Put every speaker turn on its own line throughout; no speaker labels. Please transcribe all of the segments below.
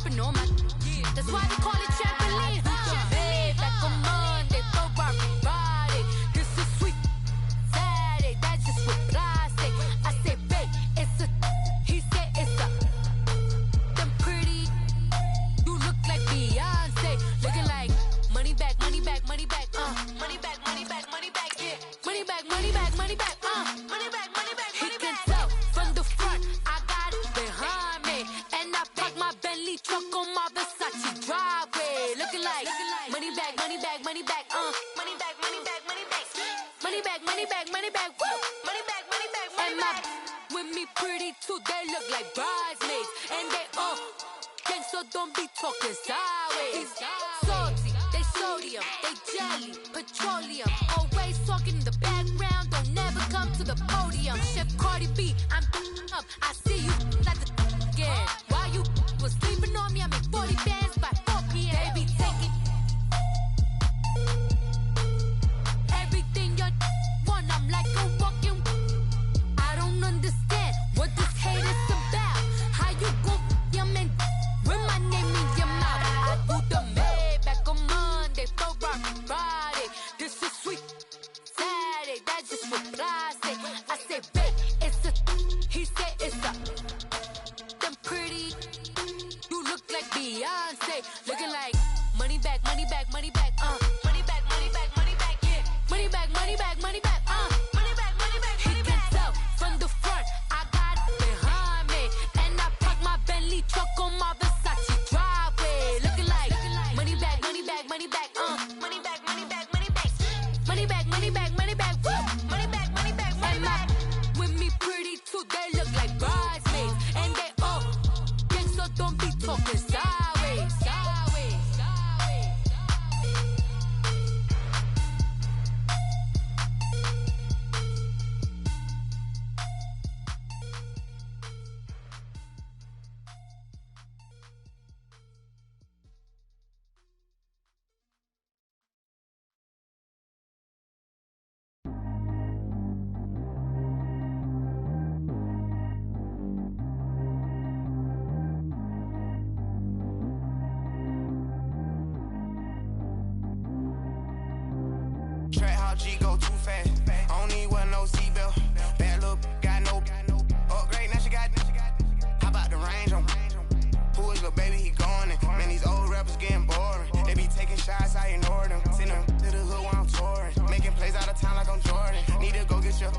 sleeping on my. That's why they call it trampoline. Back on Monday, Friday. This is sweet Saturday. That's just what I say. I say, babe, it's a. He said it's a. Them pretty. You look like Beyonce. Looking like money back, money back, money back. Money back, money back, money back. Yeah. Money back, money back, money back. Money back, money back. He can tell from the front. I got it behind me, and I park my Bentley truck on my Versace driveway. Looking like money back, money back, money back. Money back, money back, money back. Money back, money back, money back. Woo. Money back, money back, money back. And with me pretty too. They look like bridesmaids, and they gang, so don't be talking sideways. Salty, they sodium, they jelly, petroleum. Always talking in the background, don't never come to the podium. Chef Cardi B, I'm up. I see you like the again. While you was sleeping on me, I make 40 bands by 4 p.m. They be taking everything you want. I'm like a walking. I don't understand what this hate is about. How you go, your man, with my name in your mouth. I do the Maybach on Monday, Friday. This is sweet Saturday. That's just what I say. I say, babe, it's a. He said it's a. Them pretty. You look like Beyonce. Looking like money back, money back, money back. Money back, money back, money back. Yeah. Money back, money back, money back. Money back, money back, money back. He can tell from the front. I got it behind me, and I park my Bentley truck on my Versace driveway. Looking like money back, money back, money back. Money back, money back, money back. Money back, money back, money back. Woo. Money back, money back, money back. With me pretty too, they look like bridesmaids, and they gang, so don't be talking sideways.
Track how G go too fast. I don't need one no seatbelt. Bad little got no upgrade. Now she got. How about the range on? Who is little baby? He going in. Man, these old rappers getting boring. They be taking shots, I ignore them. Send them to the hood while I'm touring. Making plays out of town like I'm Jordan. Need to go get your.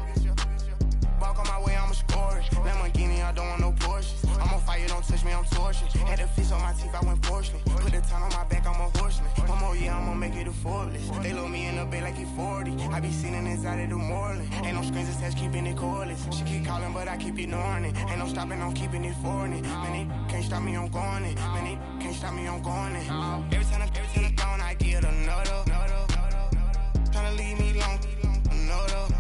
Walk on my way, I'ma score it. Lamborghini, I don't want no Porsches. I'm on fire, don't touch me, I'm torching. Had the fish on my teeth, I went fortunate. Put the ton on my back, I'm a horseman. One more year, I'ma make it a Forbes. They load me in the bed like he 40. I be sitting inside of the Moreland. Ain't no strings attached, keeping it cordless. She keep calling, but I keep ignoring it. Ain't no stopping, I'm keeping it foreign it. Man, they can't stop me, I'm going it. Man, they can't stop me, I'm going it. Every time I gone, I get another. Tryna leave me long, another.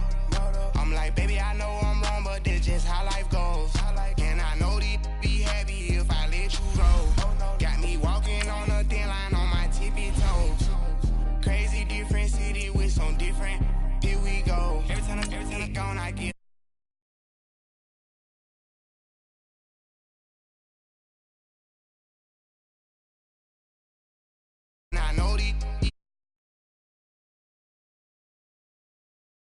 I'm like, baby, I know I'm wrong, but this just how life goes. And I know these be happy if I let you go. Got me walking on a thin line on my tippy toes. Crazy different city with some different. Here we go. Every time I gone, I get. And I know these.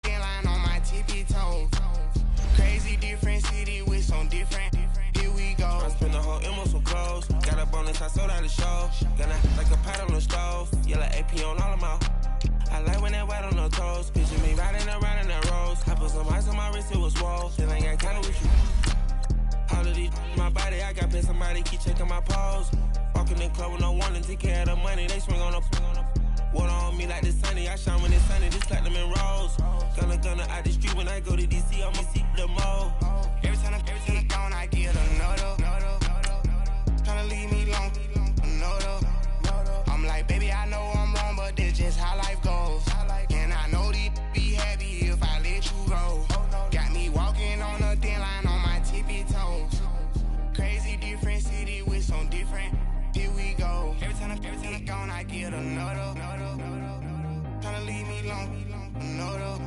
Thin line on my tippy toes. Crazy different city with some different. Here we go.
I spent the whole M on some clothes. Got up on this, I sold out the show. Gonna like a pot on the stove. Yellow AP on all of my. I like when that white on the toes. Picture me riding around in that rose. I put some ice on my wrist, it was swole. Then I got kinda with you. All of these my body, I got paid somebody keep checking my pose. Walking in club with no warning, take care of the money. They swing on the. Water on me like the sunny, I shine when it's sunny, this platinum and rose. Gonna out the street when I go to DC, I'ma see the mall.
Every time I gone, I get another. Tryna leave me long, another. I'm like, baby, I know I'm wrong, but this just how life goes. And I know these be happy if I let you go. Got me walking on a thin line on my tippy toes. Crazy different city with some different. Here we go. Every time I gone, I get another. Tryna leave me long, another.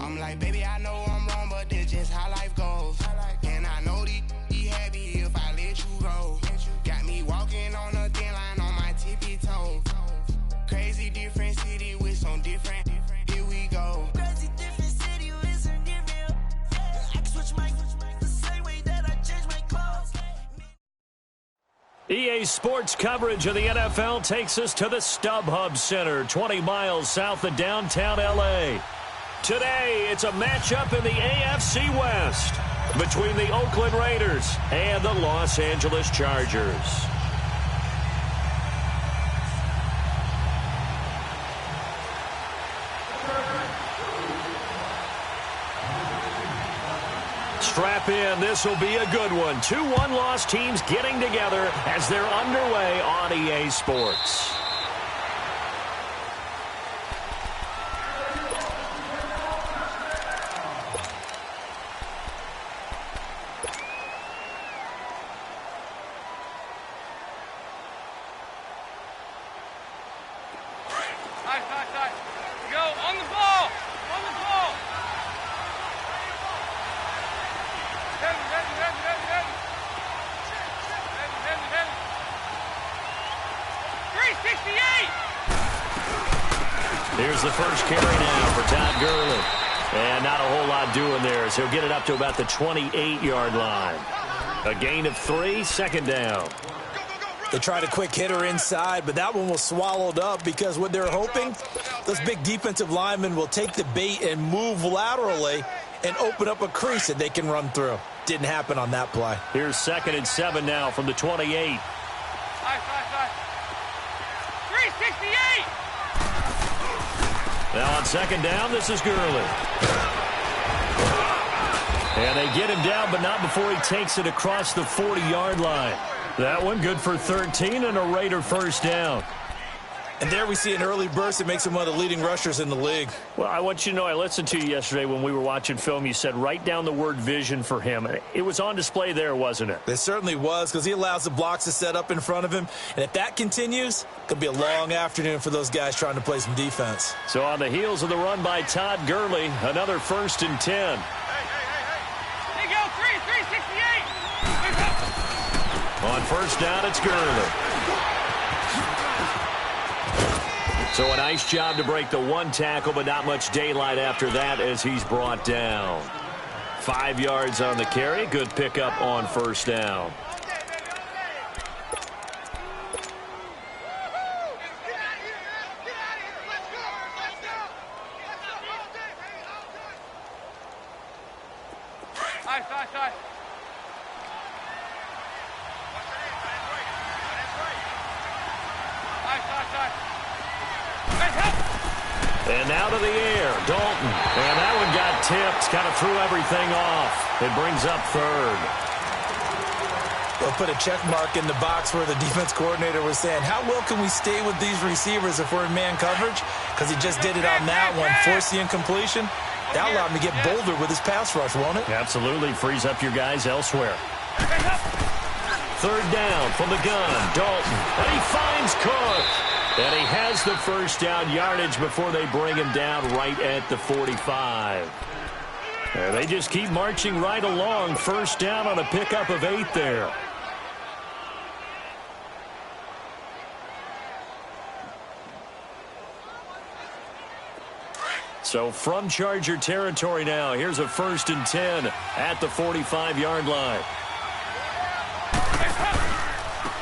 I'm like, baby, I know I'm wrong, but this just how life goes. And I know these be happy if I let you go. Got me walking
EA Sports coverage of the NFL takes us to the StubHub Center, 20 miles south of downtown L.A. Today, it's a matchup in the AFC West between the Oakland Raiders and the Los Angeles Chargers. Strap in. This will be a good one. 2 one-loss teams getting together as they're underway on EA Sports. Here's the first carry now for Todd Gurley. And not a whole lot doing there as he'll get it up to about the 28-yard line. A gain of 3, second down.
They tried a quick hitter inside, but that one was swallowed up because what they're hoping, those big defensive linemen will take the bait and move laterally and open up a crease that they can run through. Didn't happen on that play.
Here's 2nd and 7 now from the 28.
368!
Now on 2nd down, this is Gurley. And they get him down, but not before he takes it across the 40-yard line. That one good for 13 and a Raider first down.
And there we see an early burst that makes him one of the leading rushers in the league.
Well, I want you to know, I listened to you yesterday when we were watching film. You said write down the word vision for him. It was on display there, wasn't it?
It certainly was, because he allows the blocks to set up in front of him. And if that continues, it could be a long afternoon for those guys trying to play some defense.
So on the heels of the run by Todd Gurley, another 1st and 10.
They go 368!
On 1st down, it's Gurley. So a nice job to break the 1 tackle, but not much daylight after that as he's brought down. 5 yards on the carry. Good pickup on 1st down. And now to the air, Dalton. And that one got tipped, kind of threw everything off. It brings up 3rd.
They'll put a check mark in the box where the defense coordinator was saying, how well can we stay with these receivers if we're in man coverage? Because he just did it on that one, forced the incompletion. That'll allow him to get bolder with his pass rush, won't it?
Absolutely, frees up your guys elsewhere. 3rd down from the gun, Dalton. And he finds Cook. And he has the first down yardage before they bring him down right at the 45. And they just keep marching right along. First down on a pickup of 8 there. So from Charger territory now, here's a 1st and 10 at the 45-yard line.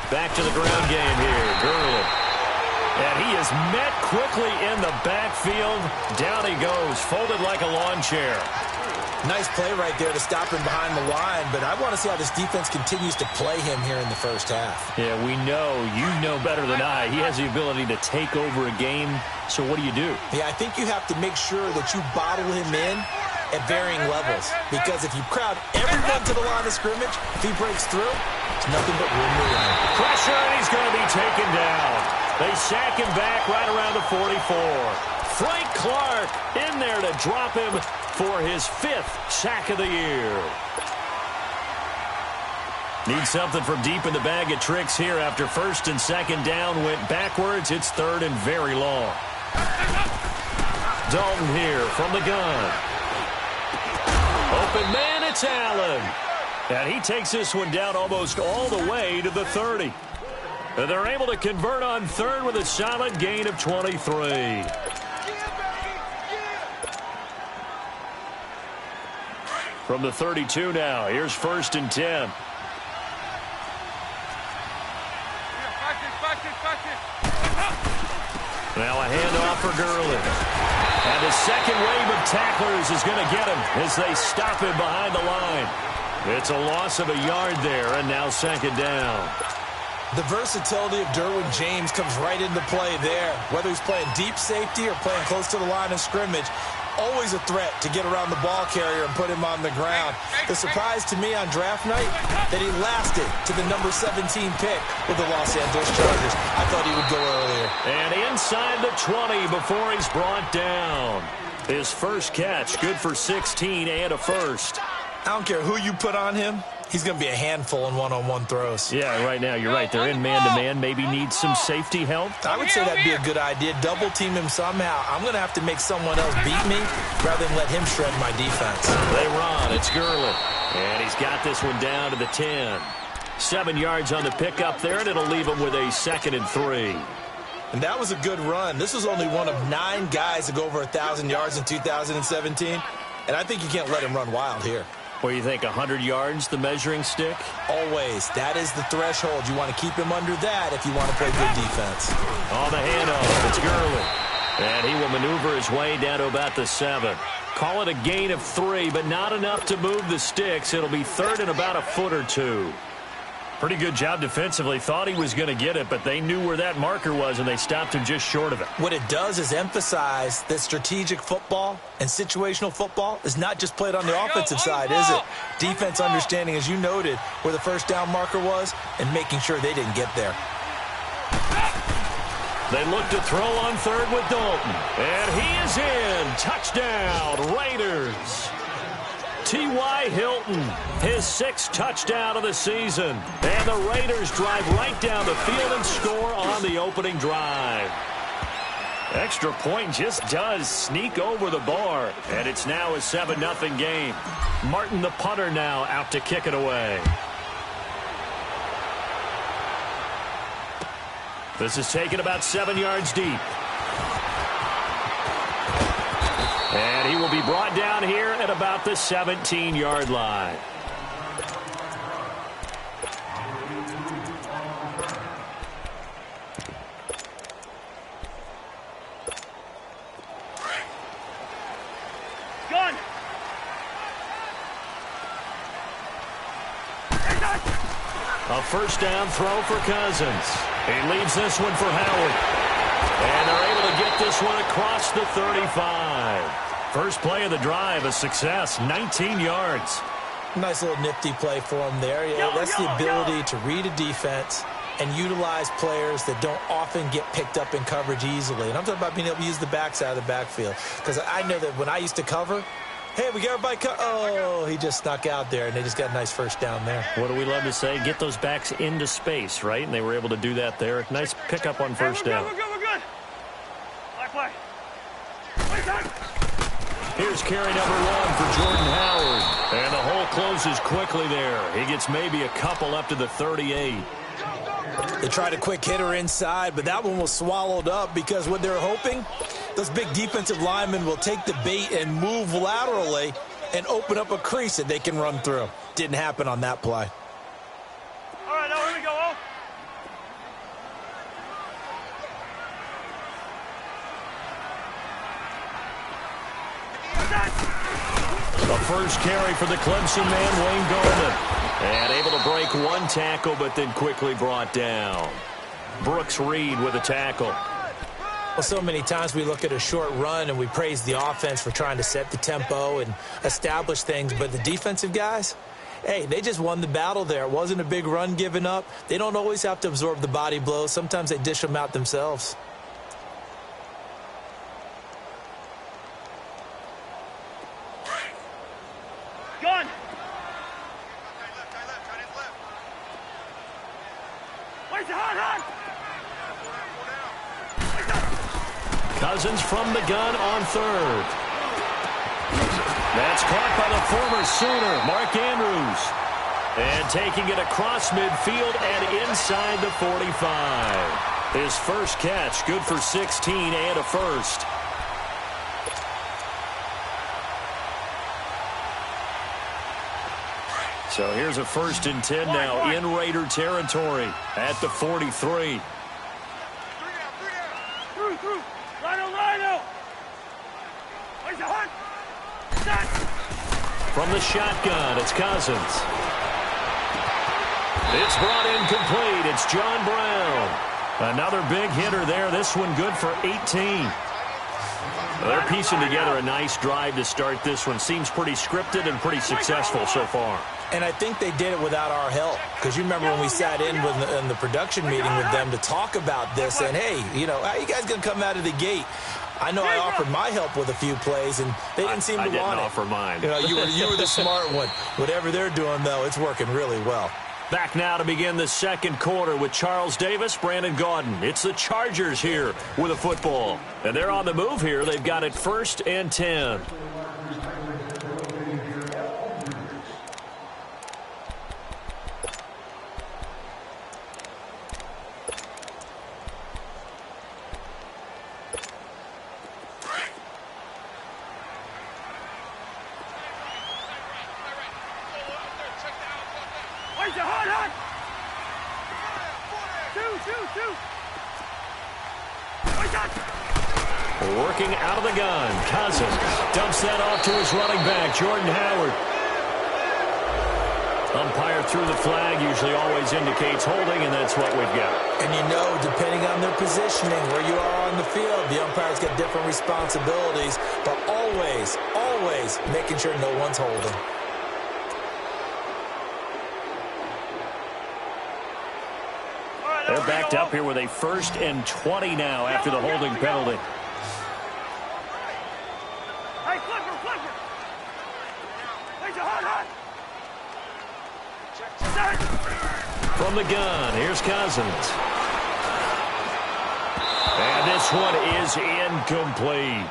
Back to the ground game here, Gurley. And he is met quickly in the backfield. Down he goes, folded like a lawn chair.
Nice play right there to stop him behind the line, but I want to see how this defense continues to play him here in the first half.
Yeah, we know, you know better than I, he has the ability to take over a game. So what do you do?
Yeah, I think you have to make sure that you bottle him in at varying levels, because if you crowd everyone to the line of scrimmage, if he breaks through, it's nothing but room to run.
Pressure, and he's going to be taken down. They sack him back right around the 44. Frank Clark in there to drop him for his 5th sack of the year. Need something from deep in the bag of tricks here after 1st and 2nd down went backwards. It's 3rd and very long. Dalton here from the gun. Open man, it's Allen. And he takes this one down almost all the way to the 30. And they're able to convert on 3rd with a solid gain of 23. From the 32 now, here's 1st and 10. Now a handoff for Gurley. And the second wave of tacklers is going to get him as they stop him behind the line. It's a loss of a yard there, and now second down.
The versatility of Derwin James comes right into play there. Whether he's playing deep safety or playing close to the line of scrimmage, always a threat to get around the ball carrier and put him on the ground. The surprise to me on draft night, that he lasted to the number 17 pick with the Los Angeles Chargers. I thought he would go earlier.
And inside the 20 before he's brought down. His first catch, good for 16 and a first.
I don't care who you put on him. He's going to be a handful in one-on-one throws.
Yeah, right now, you're right. They're in man-to-man. Maybe need some safety help.
I would say that'd be a good idea. Double-team him somehow. I'm going to have to make someone else beat me rather than let him shred my defense.
They run. It's Gurley. And he's got this one down to the 10. 7 yards on the pickup there, and it'll leave him with a 2nd and 3.
And that was a good run. This was only one of 9 guys to go over 1,000 yards in 2017. And I think you can't let him run wild here.
What do you think, 100 yards, the measuring stick?
Always. That is the threshold. You want to keep him under that if you want to play good defense.
On the handoff, it's Gurley. And he will maneuver his way down to about the 7. Call it a gain of 3, but not enough to move the sticks. It'll be 3rd and about a foot or 2. Pretty good job defensively. Thought he was going to get it, but they knew where that marker was, and they stopped him just short of it.
What it does is emphasize that strategic football and situational football is not just played on the offensive side, is it? Defense understanding, as you noted, where the first down marker was and making sure they didn't get there.
They look to throw on 3rd with Dalton. And he is in. Touchdown, Raiders. T.Y. Hilton, his 6th touchdown of the season. And the Raiders drive right down the field and score on the opening drive. Extra point just does sneak over the bar. And it's now a 7-0 game. Martin, the punter, now out to kick it away. This is taken about 7 yards deep. And he will be brought down here at about the 17-yard line.
Gun.
A first down throw for Cousins. He leaves this one for Howard. And they're able to get this one across the 35. First play of the drive, a success, 19 yards.
Nice little nifty play for him there. Yeah, that's the ability to read a defense and utilize players that don't often get picked up in coverage easily. And I'm talking about being able to use the backside of the backfield. Because I know that when I used to cover, hey, we got everybody oh, he just snuck out there, and they just got a nice first down there.
What do we love to say? Get those backs into space, right? And they were able to do that there. Nice pickup on first down.
We're good. Black.
Here's carry number 1 for Jordan Howard. And the hole closes quickly there. He gets maybe a couple up to the 38.
They tried a quick hitter inside, but that one was swallowed up because what they're hoping, those big defensive linemen will take the bait and move laterally and open up a crease that they can run through. Didn't happen on that play.
All right, now here we go.
The first carry for the Clemson man, Wayne Gallman. And able to break one tackle, but then quickly brought down. Brooks Reed with a tackle.
Well, so many times we look at a short run and we praise the offense for trying to set the tempo and establish things, but the defensive guys, hey, they just won the battle there. It wasn't a big run given up. They don't always have to absorb the body blows. Sometimes they dish them out themselves.
Gun. Where's the hot?
Cousins from the gun on 3rd. That's caught by the former Sooner, Mark Andrews. And taking it across midfield and inside the 45. His first catch, good for 16 and a first. So here's a 1st and 10 now in Raider territory at the 43.
Through. Rhino. Where's the hunt?
From the shotgun, it's Cousins. It's brought in complete. It's John Brown. Another big hitter there. This one good for 18. They're piecing together a nice drive to start this one. Seems pretty scripted and pretty successful so far.
And I think they did it without our help. Because you remember when we sat in the production meeting with them to talk about this. And, hey, how you guys going to come out of the gate? I know I offered my help with a few plays, and they didn't seem to want it.
I didn't offer mine.
You were the smart one. Whatever they're doing, though, it's working really well.
Back now to begin the second quarter with Charles Davis, Brandon Gaudin. It's the Chargers here with a football. And they're on the move here. They've got it 1st and 10. Working out of the gun. Cousins dumps that off to his running back, Jordan Howard. Umpire threw the flag, usually always indicates holding, and that's what we've got.
And depending on their positioning, where you are on the field, the umpires get different responsibilities, but always making sure no one's holding.
They're backed up here with a 1st and 20 now after the holding penalty.
Hey, Flipper! Where's the hunt?
From the gun, here's Cousins. And this one is incomplete.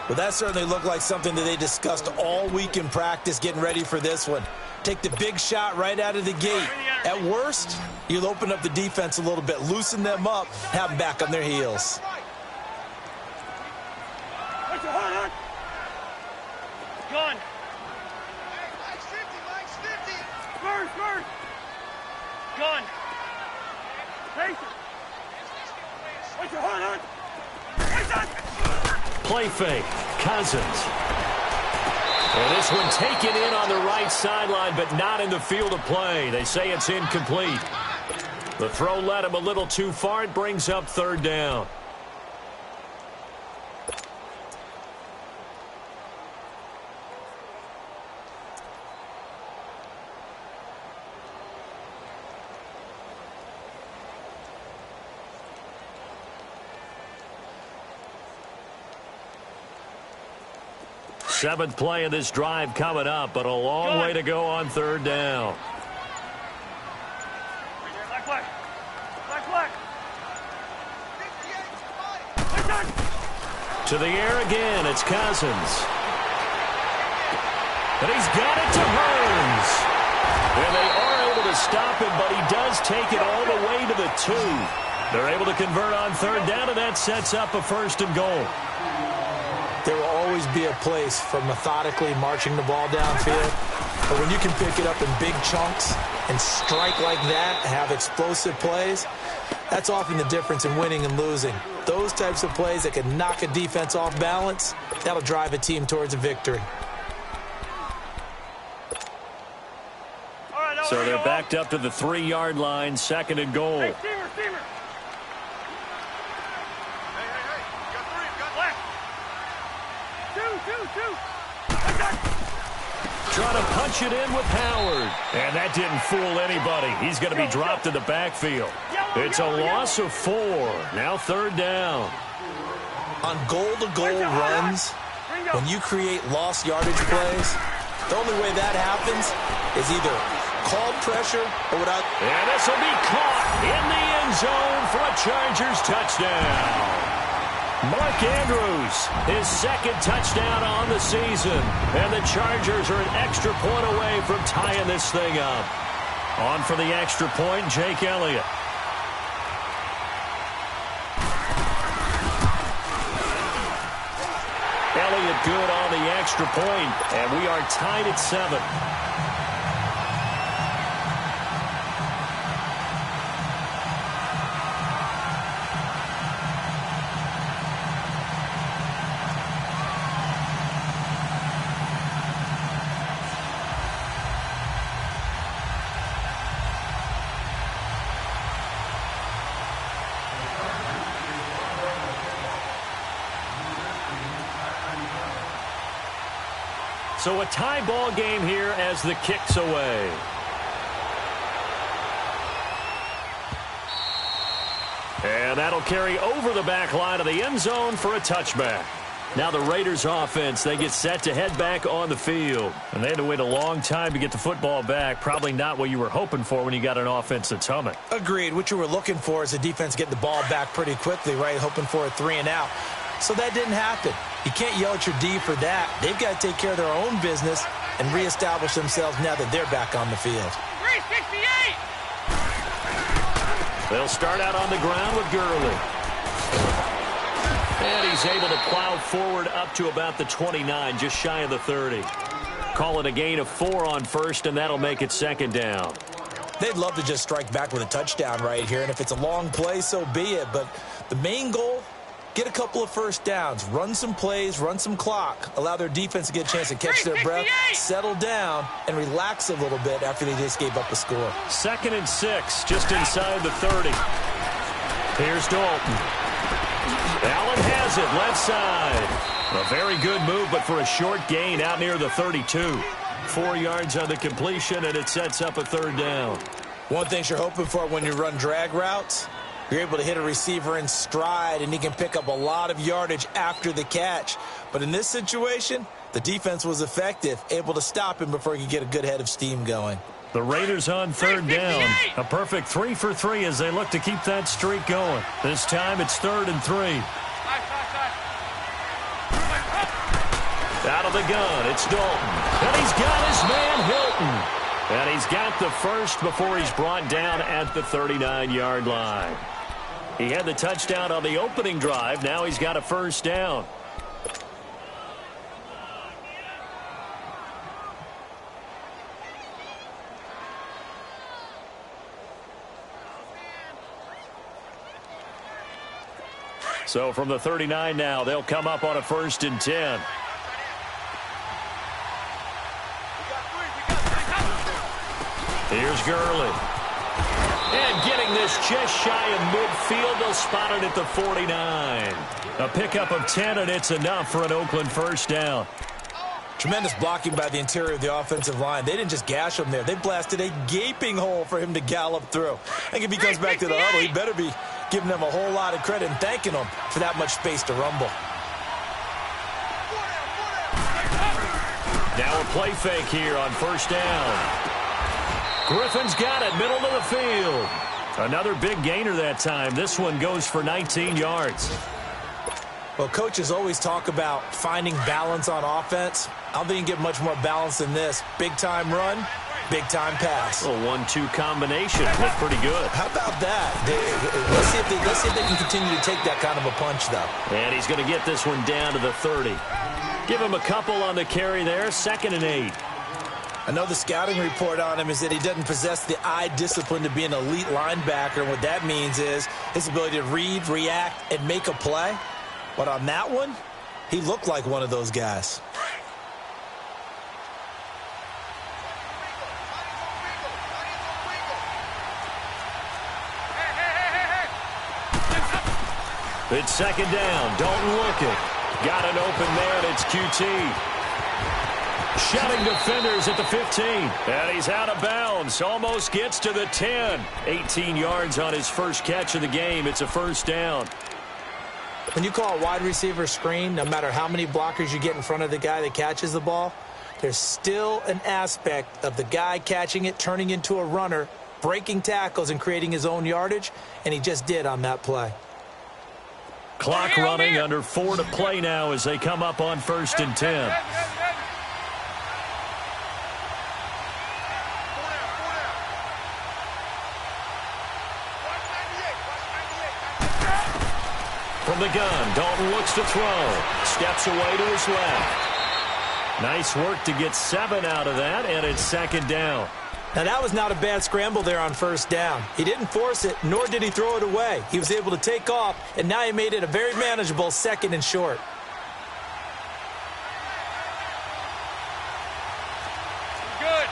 Well, that certainly looked like something that they discussed all week in practice getting ready for this one. Take the big shot right out of the gate. At worst, you'll open up the defense a little bit, loosen them up, have them back on their heels.
Gun. Spurs. Gun. What's your hunt?
Play fake. Cousins. And this one taken in on the right sideline, but not in the field of play. They say it's incomplete. The throw led him a little too far. It brings up 3rd down. Seventh play of this drive coming up, but a long way to go on 3rd down. To the air again, it's Cousins. And he's got it to Burns. And they are able to stop him, but he does take it all the way to the 2. They're able to convert on 3rd down, and that sets up a 1st and goal.
There will always be a place for methodically marching the ball downfield. But when you can pick it up in big chunks and strike like that, have explosive plays, that's often the difference in winning and losing. Those types of plays that can knock a defense off balance, that'll drive a team towards a victory.
So they're backed up to the 3-yard line, 2nd and goal.
Hey, steamer.
Trying to punch it in with Howard. And that didn't fool anybody. He's going to be dropped in the backfield. It's a loss of 4. Now 3rd down.
On goal-to-goal runs, when you create lost yardage plays, the only way that happens is either called pressure or without.
And this will be caught in the end zone for a Chargers touchdown. Mark Andrews, his 2nd touchdown on the season. And the Chargers are an extra point away from tying this thing up. On for the extra point, Jake Elliott. Elliott good on the extra point, and we are tied at 7. So a tie ball game here as the kick's away. And that'll carry over the back line of the end zone for a touchback. Now the Raiders offense, they get set to head back on the field. And they had to wait a long time to get the football back. Probably not what you were hoping for when you got an offense that's humming.
Agreed. What you were looking for is the defense getting the ball back pretty quickly, right? Hoping for a 3-and-out. So that didn't happen. You can't yell at your D for that. They've got to take care of their own business and reestablish themselves now that they're back on the field.
368!
They'll start out on the ground with Gurley. And he's able to plow forward up to about the 29, just shy of the 30. Call it a gain of 4 on first, and that'll make it second down.
They'd love to just strike back with a touchdown right here, and if it's a long play, so be it. But the main goal, get a couple of first downs, run some plays, run some clock, allow their defense to get a chance to catch their breath, settle down, and relax a little bit after they just gave up a score.
2nd and 6, just inside the 30. Here's Dalton. Allen has it, left side. A very good move, but for a short gain out near the 32. 4 yards on the completion, and it sets up a 3rd down.
One thing you're hoping for when you run drag routes, you're able to hit a receiver in stride, and he can pick up a lot of yardage after the catch. But in this situation, the defense was effective, able to stop him before he could get a good head of steam going.
The Raiders on 3rd down. A perfect 3 for 3 as they look to keep that streak going. This time it's 3rd and 3. Out of the gun, it's Dalton. And he's got his man Hilton. And he's got the first before he's brought down at the 39-yard line. He had the touchdown on the opening drive. Now he's got a first down. So from the 39 now, they'll come up on a 1st and 10. Here's Gurley. And getting this just shy of midfield, they'll spot it at the 49. A pickup of 10, and it's enough for an Oakland first down.
Tremendous blocking by the interior of the offensive line. They didn't just gash him there. They blasted a gaping hole for him to gallop through. I think if he comes back to the huddle, he better be giving them a whole lot of credit and thanking them for that much space to rumble.
Now a play fake here on 1st down. Griffin's got it, middle of the field. Another big gainer that time. This one goes for 19 yards.
Well, coaches always talk about finding balance on offense. I don't think you can get much more balance than this. Big-time run, big-time pass.
A 1-2 combination. Looked pretty good.
How about that? Let's see if they can continue to take that kind of a punch, though.
And he's going to get this one down to the 30. Give him a couple on the carry there. 2nd and 8.
I know the scouting report on him is that he doesn't possess the eye discipline to be an elite linebacker. And what that means is his ability to read, react, and make a play. But on that one, he looked like one of those guys.
It's 2nd down. Dalton looking. Got it open there, and it's QT. Shutting defenders at the 15. And he's out of bounds. Almost gets to the 10. 18 yards on his first catch of the game. It's a first down.
When you call a wide receiver screen, no matter how many blockers you get in front of the guy that catches the ball, there's still an aspect of the guy catching it, turning into a runner, breaking tackles and creating his own yardage, and he just did on that play.
Clock running, under 4 to play now as they come up on 1st and 10. From the gun, Dalton looks to throw. Steps away to his left. Nice work to get 7 out of that, and it's 2nd down.
Now, that was not a bad scramble there on 1st down. He didn't force it, nor did he throw it away. He was able to take off, and now he made it a very manageable 2nd and short.
Good.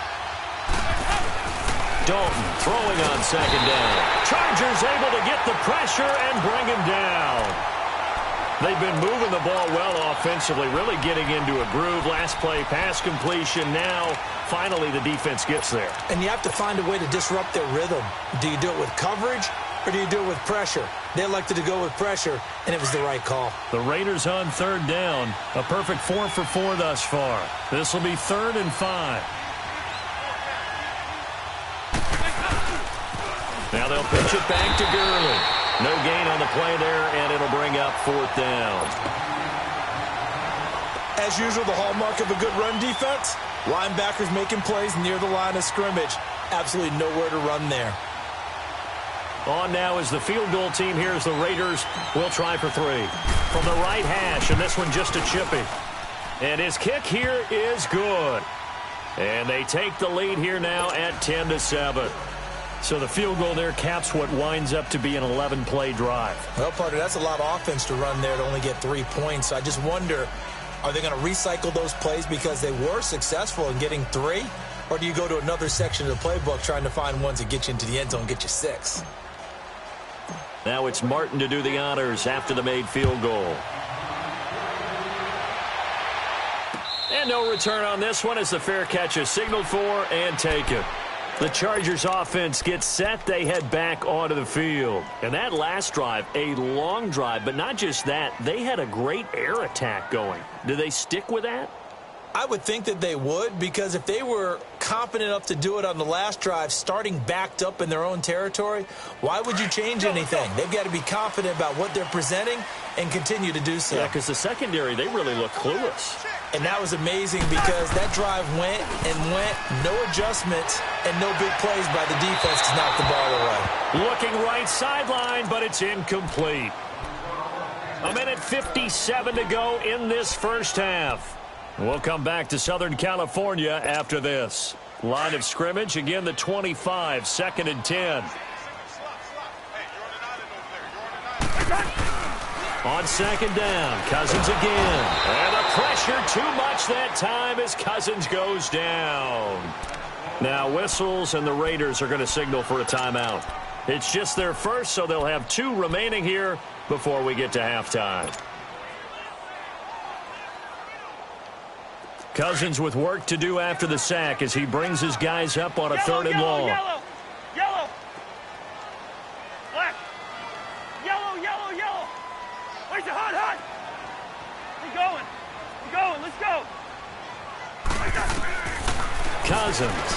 Dalton throwing on 2nd down. Chargers able to get the pressure and bring him down. They've been moving the ball well offensively, really getting into a groove. Last play, pass completion. Now, finally, the defense gets there.
And you have to find a way to disrupt their rhythm. Do you do it with coverage or do you do it with pressure? They elected to go with pressure, and it was the right call.
The Raiders on third down. A perfect 4 for 4 thus far. This will be 3rd and 5. Now they'll pitch it back to Gurley. No gain on the play there, and it'll bring up 4th down.
As usual, the hallmark of a good run defense, linebackers making plays near the line of scrimmage. Absolutely nowhere to run there.
On now is the field goal team. Here's the Raiders. We'll try for 3. From the right hash, and this one just a chippy. And his kick here is good. And they take the lead here now at 10-7. So the field goal there caps what winds up to be an 11-play drive.
Well, partner, that's a lot of offense to run there to only get 3 points. I just wonder, are they going to recycle those plays because they were successful in getting 3? Or do you go to another section of the playbook trying to find ones that get you into the end zone and get you 6?
Now it's Martin to do the honors after the made field goal. And no return on this one as the fair catch is signaled for and taken. The Chargers offense gets set. They head back onto the field. And that last drive, a long drive, but not just that. They had a great air attack going. Do they stick with that?
I would think that they would, because if they were confident enough to do it on the last drive, starting backed up in their own territory, why would you change anything? They've got to be confident about what they're presenting and continue to do so.
Yeah, because the secondary, they really look clueless.
And that was amazing because that drive went and went, no adjustments, and no big plays by the defense to knock the ball away.
Looking right sideline, but it's incomplete. 1:57 to go in this first half. We'll come back to Southern California after this. Line of scrimmage, again the 25, 2nd and 10. On 2nd down, Cousins again. And the pressure too much that time as Cousins goes down. Now whistles and the Raiders are going to signal for a timeout. It's just their first, so they'll have 2 remaining here before we get to halftime. Cousins with work to do after the sack as he brings his guys up on a 3rd and long.
Yellow. Black. Yellow. Where's the hot? We're going. Let's go.
Cousins.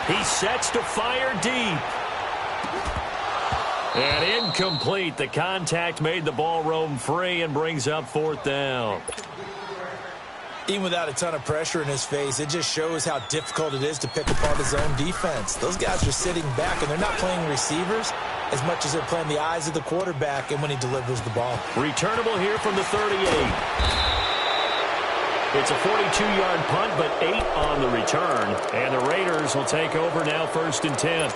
He sets to fire deep. And incomplete. The contact made the ball roam free and brings up 4th down.
Even without a ton of pressure in his face, it just shows how difficult it is to pick apart his own defense. Those guys are sitting back, and they're not playing receivers as much as they're playing the eyes of the quarterback and when he delivers the ball.
Returnable here from the 38. It's a 42-yard punt, but 8 on the return. And the Raiders will take over now 1st and 10.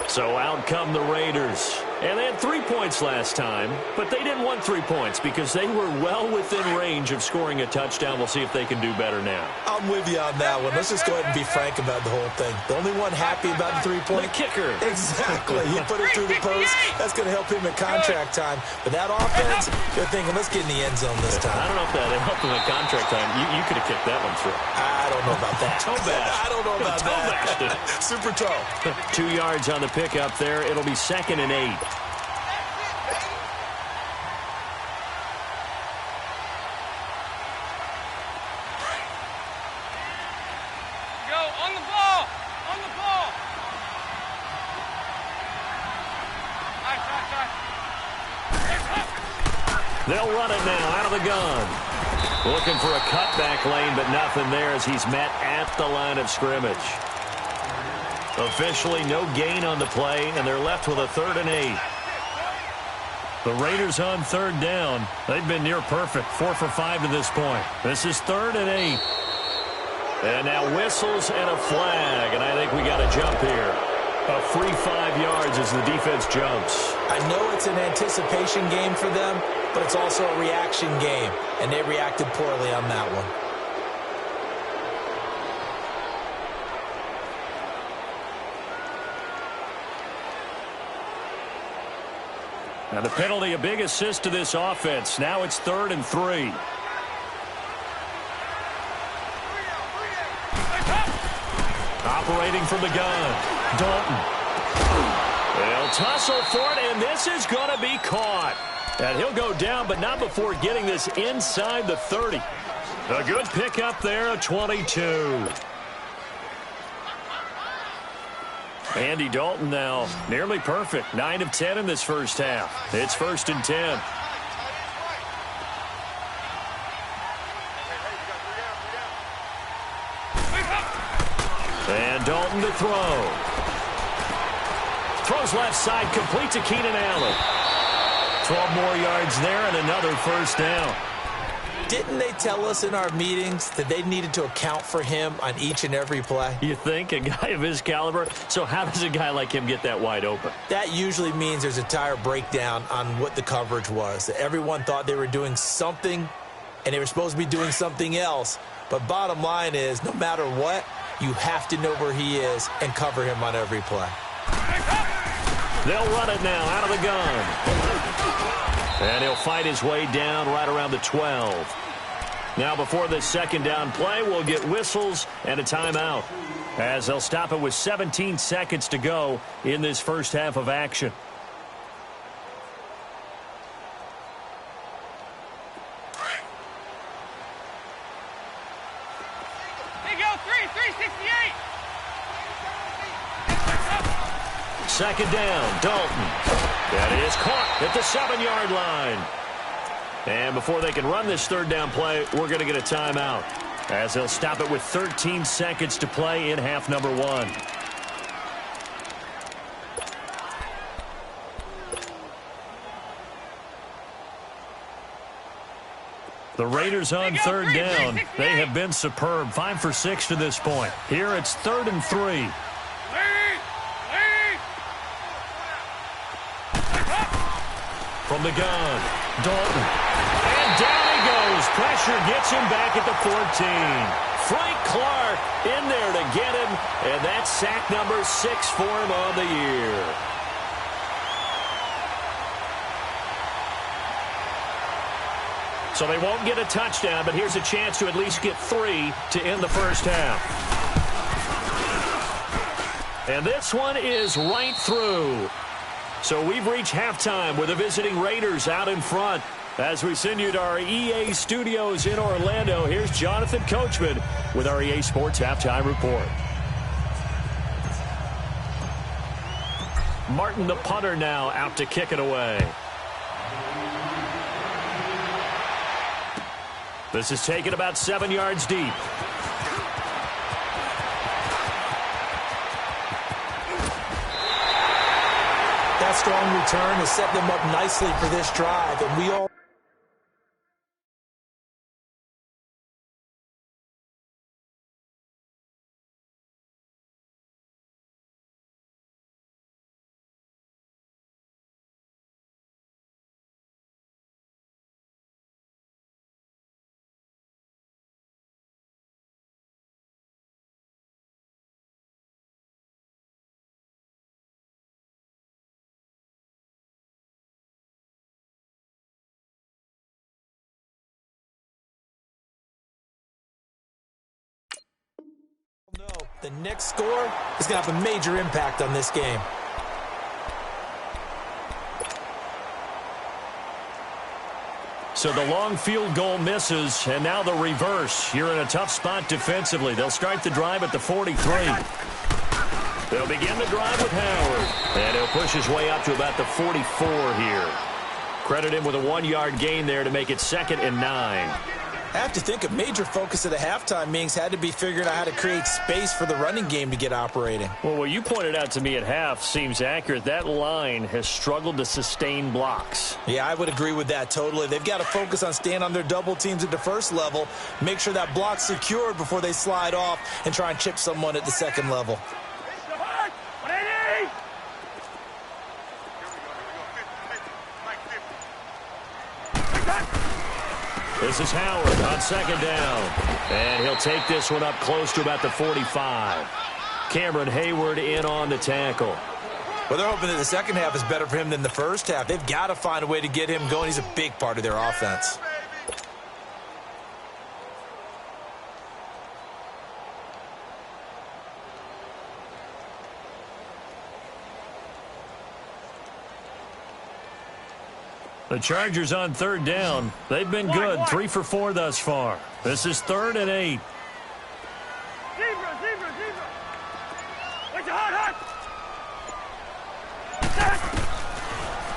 So out come the Raiders. And they had 3 points last time, but they didn't want 3 points because they were well within range of scoring a touchdown. We'll see if they can do better now.
I'm with you on that one. Let's just go ahead and be frank about the whole thing. The only one happy about the 3-point.
The kicker.
Exactly. He put it through the post. That's going to help him at contract time. But that offense, they're thinking, let's get in the end zone this time.
I don't know if that helped him at contract time. You could have kicked that one through.
I don't know about that.
Toe bash.
I don't know about that. Super toe.
2 yards on the pickup there. It'll be 2nd and 8. They'll run it now out of the gun. Looking for a cutback lane, but nothing there as he's met at the line of scrimmage. Officially no gain on the play, and they're left with a 3rd and 8. The Raiders on 3rd down. They've been near perfect, 4 for 5 to this point. This is 3rd and 8. And now whistles and a flag, and I think we got a jump here. A free 5 yards as the defense jumps.
I know it's an anticipation game for them, but it's also a reaction game, and they reacted poorly on that one.
And the penalty, a big assist to this offense. Now it's 3rd and 3. Operating from the gun, Dalton. They'll tussle for it, and this is going to be caught. And he'll go down, but not before getting this inside the 30. A good pickup there, a 22. Andy Dalton now nearly perfect. 9 of 10 in this first half. It's 1st and 10. And Dalton to throw. Throws left side, complete to Keenan Allen. 12 more yards there and another first down.
Didn't they tell us in our meetings that they needed to account for him on each and every play?
You think? A guy of his caliber? So how does a guy like him get that wide open?
That usually means there's a entire breakdown on what the coverage was. Everyone thought they were doing something, and they were supposed to be doing something else. But bottom line is, no matter what, you have to know where he is and cover him on every play.
They'll run it now out of the gun. And he'll fight his way down right around the 12. Now before this second down play, we'll get whistles and a timeout, as they'll stop it with 17 seconds to go in this first half of action.
There you go, 368.
Second down, Dalton. That is caught at the 7-yard line. And before they can run this third down play, we're going to get a timeout, as they'll stop it with 13 seconds to play in half number 1. The Raiders on third down. They have been superb. 5 for 6 to this point. Here it's 3rd and 3. From the gun, Dalton. And down he goes. Pressure gets him back at the 14. Frank Clark in there to get him. And that's sack number 6 for him on the year. So they won't get a touchdown, but here's a chance to at least get 3 to end the first half. And this one is right through. So we've reached halftime with the visiting Raiders out in front. As we send you to our EA studios in Orlando, here's Jonathan Coachman with our EA Sports Halftime Report. Martin, the punter, now out to kick it away. This is taken about 7 yards deep.
That strong return has set them up nicely for this drive, and we all... No, the next score is going to have a major impact on this game.
So the long field goal misses, and now the reverse. You're in a tough spot defensively. They'll start the drive at the 43. They'll begin the drive with Howard, and he'll push his way up to about the 44 here. Credit him with a 1-yard gain there to make it 2nd and 9.
I have to think a major focus of the halftime meetings had to be figuring out how to create space for the running game to get operating.
Well, what you pointed out to me at half seems accurate. That line has struggled to sustain blocks.
Yeah, I would agree with that totally. They've got to focus on staying on their double teams at the first level, make sure that block's secured before they slide off and try and chip someone at the second level.
This is Howard on 2nd down. And he'll take this one up close to about the 45. Cameron Hayward in on the tackle.
Well, they're hoping that the second half is better for him than the first half. They've got to find a way to get him going. He's a big part of their offense.
The Chargers on third down. They've been good, 3 for 4 thus far. This is 3rd and 8.
Zebra. Wait, hot.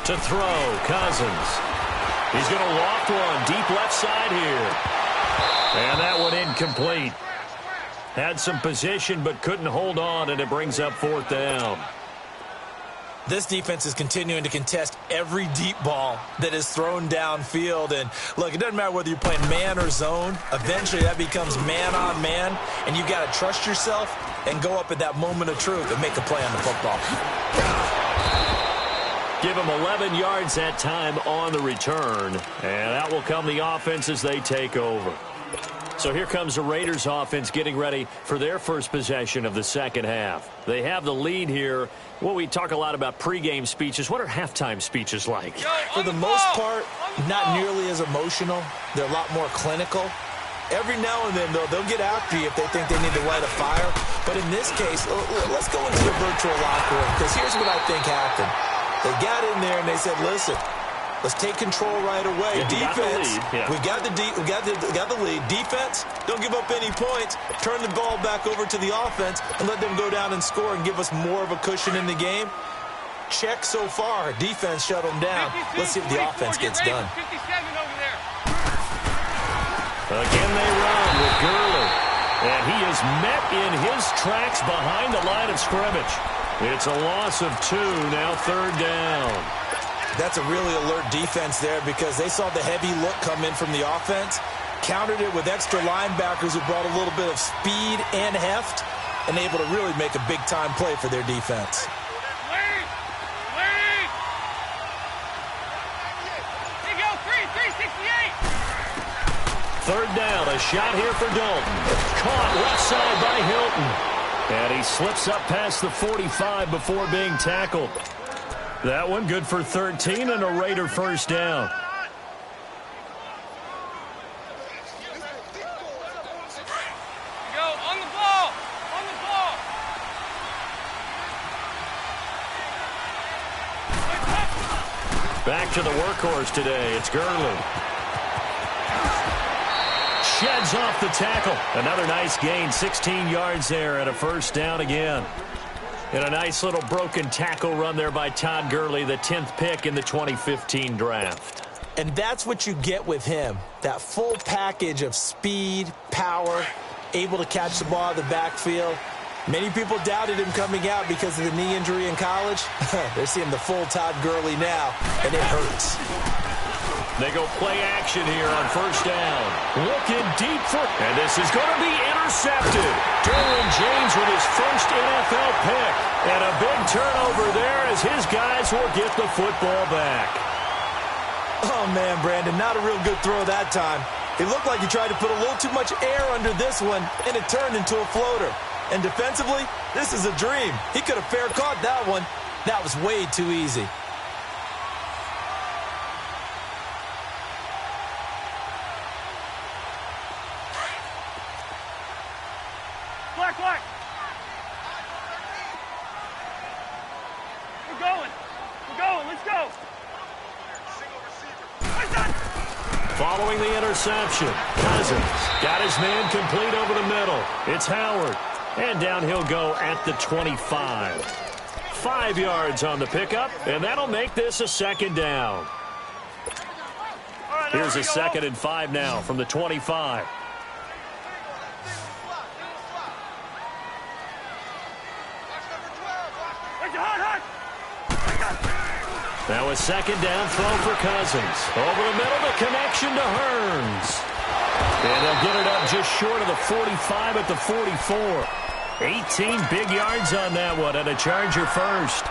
To throw, Cousins. He's going to loft one deep left side here. And that one incomplete. Had some position but couldn't hold on, and it brings up 4th down.
This defense is continuing to contest every deep ball that is thrown downfield. And, look, it doesn't matter whether you're playing man or zone. Eventually, that becomes man-on-man, and you've got to trust yourself and go up at that moment of truth and make a play on the football.
Give him 11 yards that time on the return. And out will come the offense as they take over. So here comes the Raiders offense getting ready for their first possession of the second half. They have the lead here. Well, we talk a lot about pregame speeches. What are halftime speeches like?
For the most part, not nearly as emotional. They're a lot more clinical. Every now and then, though, they'll get after you if they think they need to light a fire. But in this case, let's go into the virtual locker room, because here's what I think happened. They got in there and they said, listen, let's take control right away. Defense, we got the lead. Defense, don't give up any points. Turn the ball back over to the offense and let them go down and score and give us more of a cushion in the game. Check so far. Defense shut them down. Let's see if the offense gets done.
57 over there.
Again they run with Gurley. And he is met in his tracks behind the line of scrimmage. It's a loss of 2, now 3rd down.
That's a really alert defense there because they saw the heavy look come in from the offense, countered it with extra linebackers who brought a little bit of speed and heft, and able to really make a big-time play for their defense.
Lead! Here you go, 368!
3rd down, a shot here for Dalton. Caught left side by Hilton. And he slips up past the 45 before being tackled. That one good for 13 and a Raider first down.
Go, on the ball!
Back to the workhorse today. It's Gurley. Sheds off the tackle. Another nice gain, 16 yards there and a first down again. And a nice little broken tackle run there by Todd Gurley, the 10th pick in the 2015 draft.
And that's what you get with him, that full package of speed, power, able to catch the ball out of the backfield. Many people doubted him coming out because of the knee injury in college. They're seeing the full Todd Gurley now, and it hurts.
They go play action here on first down. Looking deep for, and this is going to be intercepted. Derwin James with his first NFL pick. And a big turnover there as his guys will get the football back.
Oh, man, Brandon, not a real good throw that time. It looked like he tried to put a little too much air under this one, and it turned into a floater. And defensively, this is a dream. He could have fair caught that one. That was way too easy.
Black. We're going. Let's go.
Following the interception, Cousins got his man complete over the middle. It's Howard. And down he'll go at the 25. 5 yards on the pickup, and that'll make this a 2nd down. Here's a 2nd and 5 now from the 25. Now a 2nd down throw for Cousins. Over the middle, the connection to Hearns. And they'll get it up just short of the 45 at the 44. 18 big yards on that one, and a Charger first.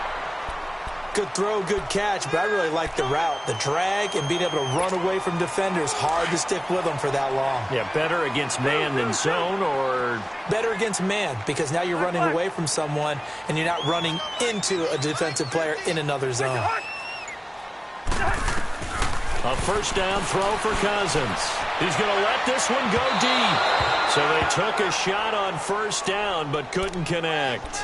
Good throw, good catch, but I really like the route. The drag and being able to run away from defenders, hard to stick with them for that long.
Yeah, better against man than zone, or?
Better against man, because now you're running away from someone and you're not running into a defensive player in another zone.
A first down throw for Cousins. He's going to let this one go deep. So they took a shot on first down but couldn't connect.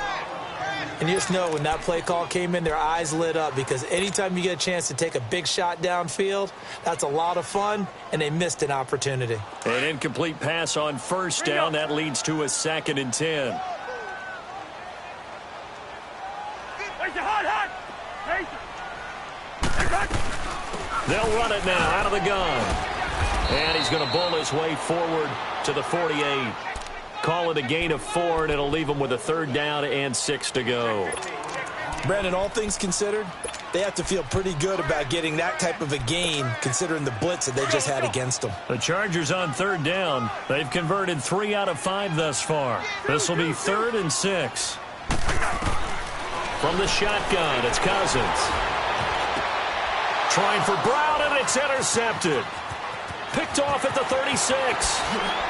And you just know when that play call came in, their eyes lit up, because anytime you get a chance to take a big shot downfield, that's a lot of fun, and they missed an opportunity.
An incomplete pass on first down. That leads to a 2nd and 10. They'll run it now out of the gun. And he's going to bull his way forward to the 48. Call it a gain of 4, and it'll leave him with a 3rd down and 6 to go.
Brandon, all things considered, they have to feel pretty good about getting that type of a gain, considering the blitz that they just had against them.
The Chargers on 3rd down. They've converted 3 out of 5 thus far. This will be 3rd and 6. From the shotgun, it's Cousins. Trying for Brown, and it's intercepted. Picked off at the 36.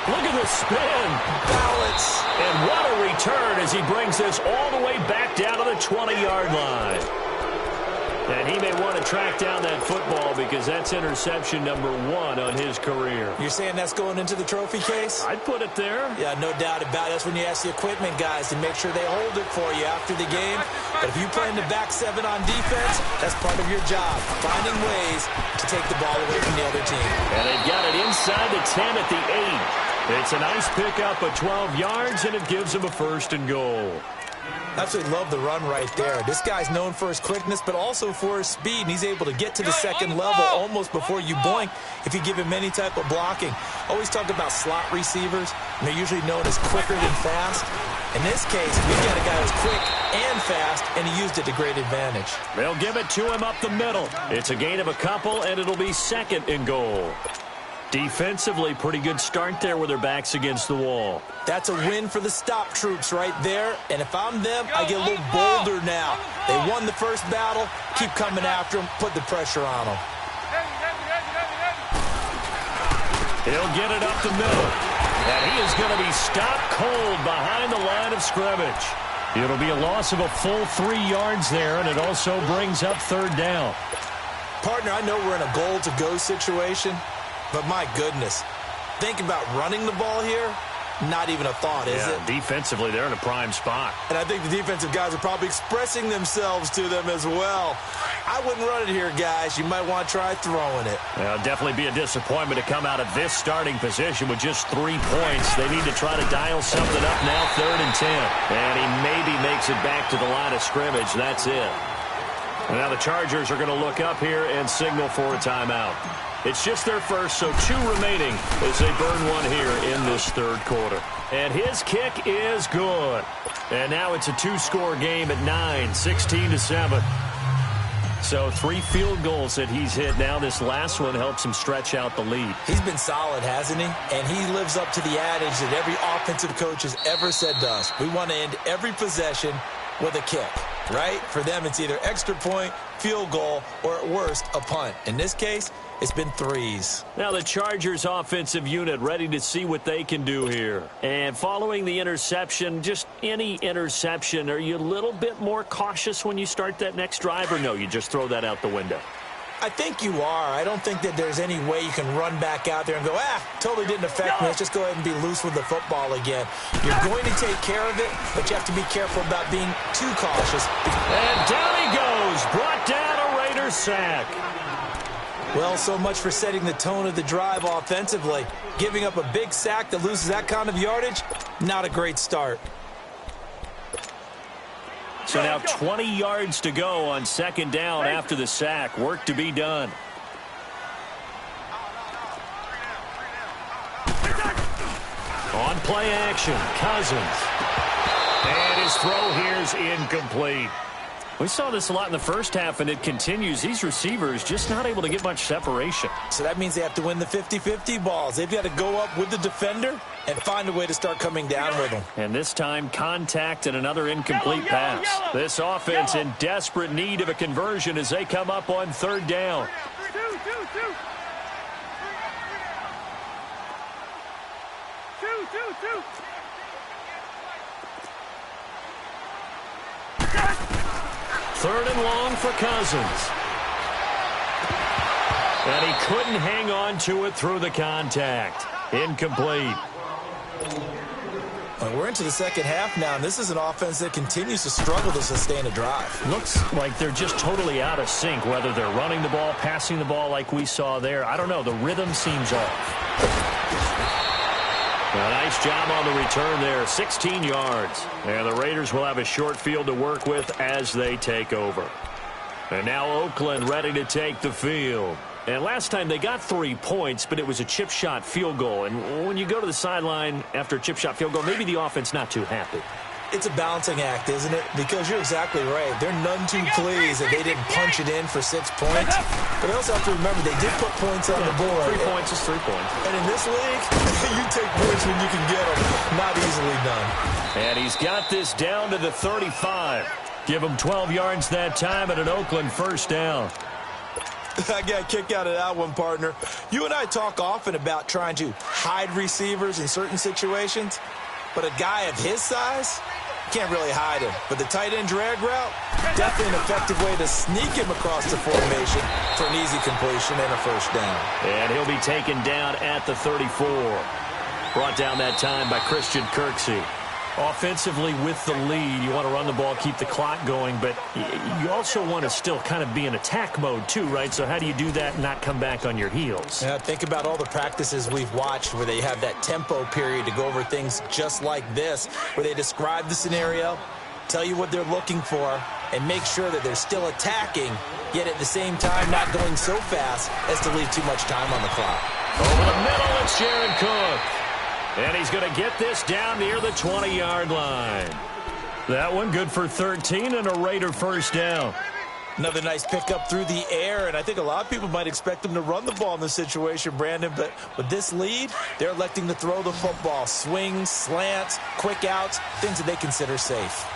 Look at the spin. Balance. And what a return as he brings this all the way back down to the 20-yard line. And he may want to track down that football, because that's interception number 1 on his career.
You're saying that's going into the trophy case?
I'd put it there.
Yeah, no doubt about it. That's when you ask the equipment guys to make sure they hold it for you after the game. But if you play in the back 7 on defense, that's part of your job, finding ways to take the ball away from the other team.
And they've got it inside the 10 at the 8. It's a nice pickup of 12 yards, and it gives them a 1st and goal.
Absolutely love the run right there. This guy's known for his quickness, but also for his speed, and he's able to get to the 2nd level almost before you blink if you give him any type of blocking. Always talk about slot receivers, and they're usually known as quicker than fast. In this case, we've got a guy who's quick and fast, and he used it to great advantage.
They'll give it to him up the middle. It's a gain of a couple, and it'll be 2nd and goal. Defensively, pretty good start there with their backs against the wall.
That's a win for the stop troops right there. And if I'm them, I get a little bolder now. They won the first battle. Keep coming after them. Put the pressure on them.
He'll get it up the middle. And he is going to be stopped cold behind the line of scrimmage. It'll be a loss of a full 3 yards there, and it also brings up 3rd down.
Partner, I know we're in a goal-to-go situation, but my goodness, think about running the ball here. Not even a thought, is it?
Defensively, they're in a prime spot.
And I think the defensive guys are probably expressing themselves to them as well. I wouldn't run it here, guys. You might want to try throwing it.
It'll definitely be a disappointment to come out of this starting position with just 3 points. They need to try to dial something up now, 3rd and 10. And he maybe makes it back to the line of scrimmage. That's it. And now the Chargers are going to look up here and signal for a timeout. It's just their first, so 2 remaining as they burn 1 here in this 3rd quarter. And his kick is good. And now it's a 2-score game at 9, 16-7. So 3 field goals that he's hit now. This last one helps him stretch out the lead.
He's been solid, hasn't he? And he lives up to the adage that every offensive coach has ever said to us. We want to end every possession with a kick, right? For them, it's either extra point, field goal, or at worst, a punt. In this case, it's been 3s.
Now the Chargers offensive unit ready to see what they can do here. And following the interception, just any interception, are you a little bit more cautious when you start that next drive, or no, you just throw that out the window?
I think you are. I don't think that there's any way you can run back out there and go, totally didn't affect me. Let's just go ahead and be loose with the football again. You're going to take care of it, but you have to be careful about being too cautious.
And down he goes. Brought down a Raider sack.
Well, so much for setting the tone of the drive offensively. Giving up a big sack that loses that kind of yardage, not a great start.
So now 20 yards to go on 2nd down after the sack. Work to be done. On play action, Cousins. And his throw here is incomplete. We saw this a lot in the first half, and it continues. These receivers just not able to get much separation.
So that means they have to win the 50-50 balls. They've got to go up with the defender and find a way to start coming down with them.
And this time, contact and another incomplete pass. This offense in desperate need of a conversion as they come up on third down. Third and long for Cousins. And he couldn't hang on to it through the contact. Incomplete.
Well, we're into the second half now, and this is an offense that continues to struggle to sustain a drive.
Looks like they're just totally out of sync, whether they're running the ball, passing the ball like we saw there. I don't know. The rhythm seems off. A nice job on the return there, 16 yards. And the Raiders will have a short field to work with as they take over. And now Oakland ready to take the field. And last time they got 3 points, but it was a chip shot field goal. And when you go to the sideline after a chip shot field goal, maybe the offense not too happy.
It's a balancing act, isn't it? Because you're exactly right. They're none too pleased that they didn't punch it in for 6 points. But they also have to remember they did put points on the board.
3 points is 3 points.
And in this league, you take points when you can get them. Not easily done.
And he's got this down to the 35. Give him 12 yards that time and an Oakland first down.
I got a kick out of that one, partner. You and I talk often about trying to hide receivers in certain situations. But a guy of his size, can't really hide him. But the tight end drag route, definitely an effective way to sneak him across the formation for an easy completion and a first down.
And he'll be taken down at the 34. Brought down that time by Christian Kirksey. Offensively with the lead, you want to run the ball, keep the clock going, but you also want to still kind of be in attack mode too, right? So how do you do that and not come back on your heels?
Yeah, think about all the practices we've watched where they have that tempo period to go over things just like this, where they describe the scenario, tell you what they're looking for, and make sure that they're still attacking, yet at the same time not going so fast as to leave too much time on the clock.
Over the middle, it's Jared Cook. And he's going to get this down near the 20-yard line. That one good for 13 and a Raider first down.
Another nice pickup through the air, and I think a lot of people might expect them to run the ball in this situation, Brandon, but with this lead, they're electing to throw the football. Swings, slants, quick outs, things that they consider safe.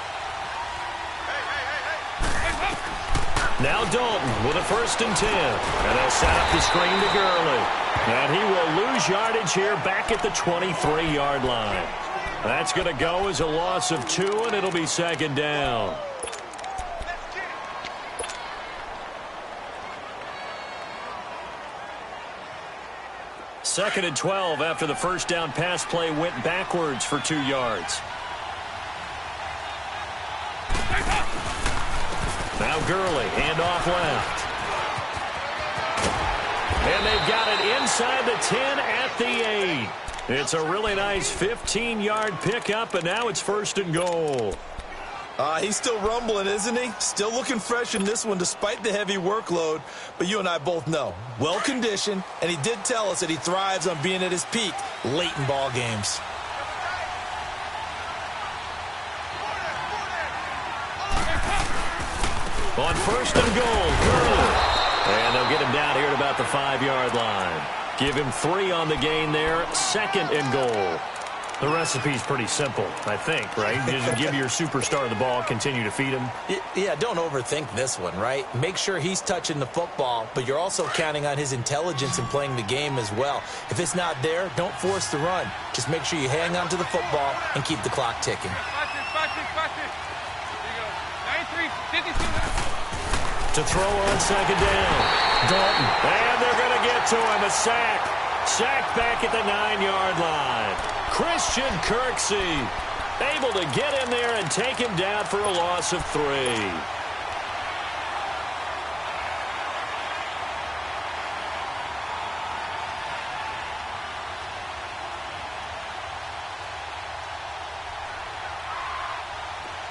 Now Dalton with a 1st and 10. And they'll set up the screen to Gurley. And he will lose yardage here back at the 23-yard line. That's going to go as a loss of 2, and it'll be 2nd down. Second and 12 after the first down pass play went backwards for 2 yards. Now Gurley, handoff left. And they've got it inside the 10 at the 8. It's a really nice 15-yard pickup, and now it's 1st and goal.
He's still rumbling, isn't he? Still looking fresh in this one despite the heavy workload. But you and I both know, well-conditioned, and he did tell us that he thrives on being at his peak late in ball games.
On 1st and goal, Gurley. And they'll get him down here at about the 5-yard line. Give him 3 on the gain there, 2nd and goal. The recipe's pretty simple, I think, right? You just give your superstar the ball, continue to feed him.
Yeah, don't overthink this one, right? Make sure he's touching the football, but you're also counting on his intelligence in playing the game as well. If it's not there, don't force the run. Just make sure you hang on to the football and keep the clock ticking.
To throw on 2nd down. Dalton. And they're going to get to him. A sack. Sack back at the 9-yard line. Christian Kirksey able to get in there and take him down for a loss of 3.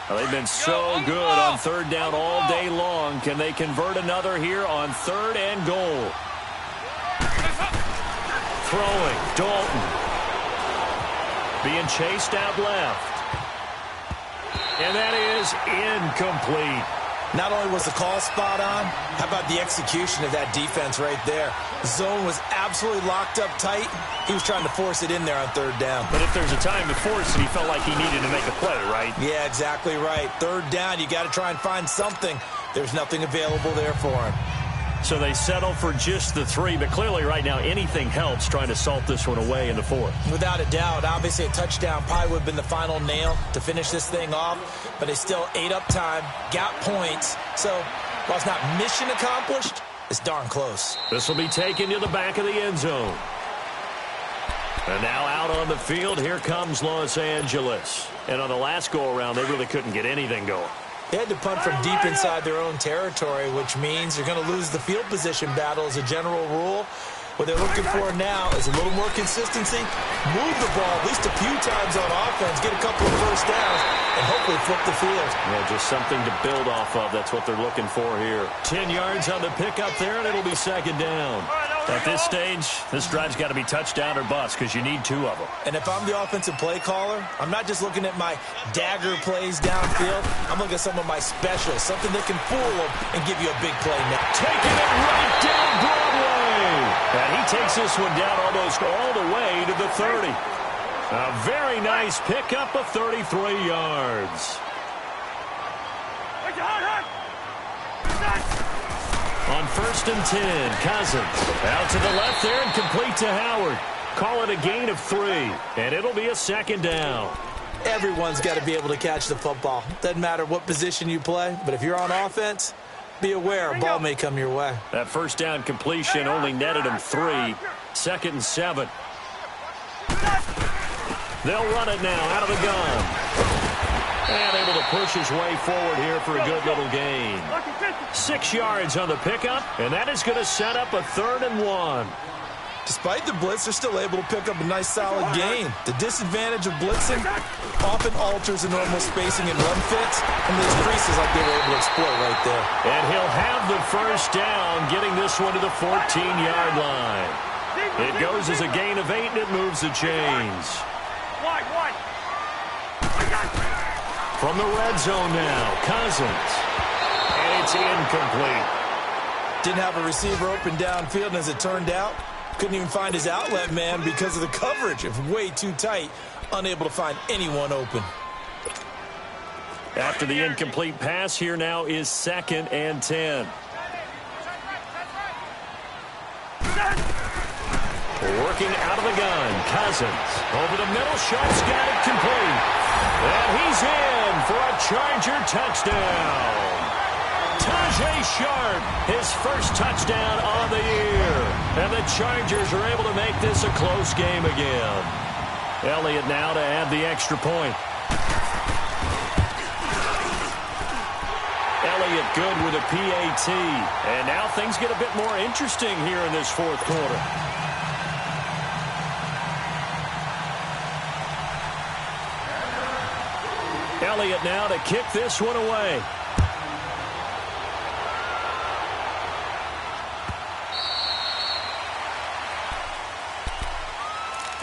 Well, they've been so good on 3rd down all day long. Can they convert another here on 3rd and goal? Throwing, Dalton. Being chased out left. And that is incomplete.
Not only was the call spot on, how about the execution of that defense right there? The zone was absolutely locked up tight. He was trying to force it in there on third down.
But if there's a time to force it, he felt like he needed to make a play, right?
Yeah, exactly right. Third down, you got to try and find something. There's nothing available there for him.
So they settle for just the 3, but clearly right now anything helps trying to salt this one away in the 4th.
Without a doubt, obviously a touchdown probably would have been the final nail to finish this thing off, but they still ate up time, got points. So while it's not mission accomplished, it's darn close.
This will be taken to the back of the end zone. And now out on the field, here comes Los Angeles. And on the last go-around, they really couldn't get anything going.
They had to punt from deep inside their own territory, which means you're going to lose the field position battle as a general rule. What they're looking for now is a little more consistency, move the ball at least a few times on offense, get a couple of first downs, and hopefully flip the field.
Yeah, just something to build off of. That's what they're looking for here. 10 yards on the pickup there, and it'll be second down. At this stage, this drive's got to be touchdown or bust because you need 2 of them.
And if I'm the offensive play caller, I'm not just looking at my dagger plays downfield. I'm looking at some of my specials, something that can fool them and give you a big play now.
Taking it right down Broadway. And he takes this one down almost all the way to the 30. A very nice pickup of 33 yards. On 1st and 10, Cousins out to the left there and complete to Howard. Call it a gain of 3, and it'll be a second down.
Everyone's got to be able to catch the football. Doesn't matter what position you play, but if you're on offense, be aware a ball may come your way.
That first down completion only netted him 3. 2nd and 7. They'll run it now out of the gun. And able to push his way forward here for a good little gain. 6 yards on the pickup, and that is going to set up a 3rd and 1.
Despite the blitz, they're still able to pick up a nice solid gain. The disadvantage of blitzing often alters the normal spacing and run fits, and those creases like they were able to exploit right there.
And he'll have the first down, getting this one to the 14-yard line. It goes as a gain of 8, and it moves the chains. From the red zone now, Cousins. And it's incomplete.
Didn't have a receiver open downfield, and as it turned out, couldn't even find his outlet man because of the coverage. It's way too tight, unable to find anyone open.
After the incomplete pass, here now is 2nd and 10. Working out of the gun, Cousins. Over the middle, Sharp's got it complete. And he's in for a Charger touchdown. Tajay Sharp, his first touchdown on the year. And the Chargers are able to make this a close game again. Elliott now to add the extra point. Elliott good with a PAT. And now things get a bit more interesting here in this 4th quarter. Elliott now to kick this one away.